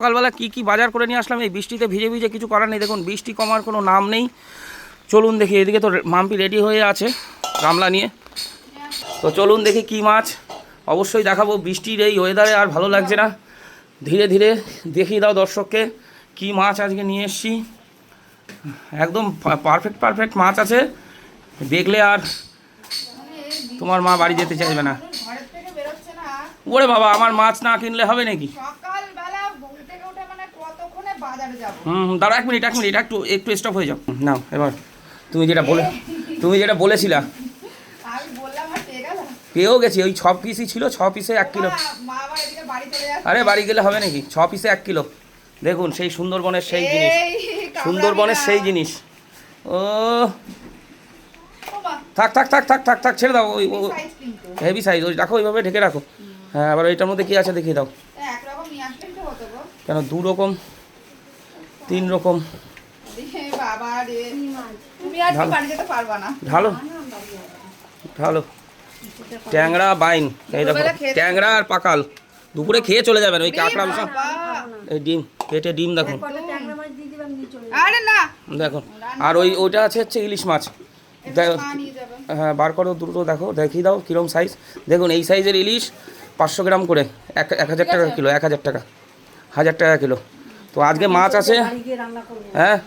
সকালবেলা কি বাজার করে নিয়ে আসলাম এই বৃষ্টিতে ভিজে ভিজে, কিছু করার নেই। দেখুন বৃষ্টি কমার কোনো নাম নেই। চলুন দেখি, এদিকে তো মাম্পি রেডি হয়ে আছে গামলা নিয়ে। তো চলুন দেখি কি মাছ, অবশ্যই দেখাবো। বৃষ্টির এই ওয়েদারে আর ভালো লাগছে না। ধীরে ধীরে দেখিয়ে দাও দর্শককে কি মাছ আজকে নিয়ে এসছি। একদম পারফেক্ট মাছ আছে, দেখলে আর তোমার মা বাড়ি যেতে চাইবে না। ওরে বাবা, আমার মাছ না কিনলে হবে নাকি? দাঁড়া এক মিনিট একটু স্টপ হয়ে যাও। নাও এবার তুমি যেটা বলেছিলা পেয়েও গেছি। ওই 6 পিসই ছিল, 6 পিসে 1 কিলো। আরে বাড়ি গেলে হবে নাকি? 6 পিসে 1 কিলো। দেখুন সেই সুন্দরবনের সেই জিনিস। ও থাক ছেড়ে দাও। ওই হেভি সাইজ, ওই রাখো, ওইভাবে ঢেকে রাখো। হ্যাঁ, আবার এইটার মধ্যে কি আছে দেখিয়ে দাও। কেন 2 রকম 3 রকম? ঢালো ট্যাংরা বাইন, এই দেখো ট্যাংরা আর পাকাল। দুপুরে খেয়ে চলে যাবেন ওই কাঁকড়া বিষয়। এই ডিম, পেটে ডিম দেখুন, দেখুন। আর ওইটা হচ্ছে ইলিশ মাছ। হ্যাঁ, বার করো দ্রুত, দেখো দেখিয়ে দাও কীরকম সাইজ। দেখুন এই সাইজের ইলিশ 500 গ্রাম করে, 1000 টাকা কিলো, 1000 টাকা কিলো। তো আজকে মাছ আছে। হ্যাঁ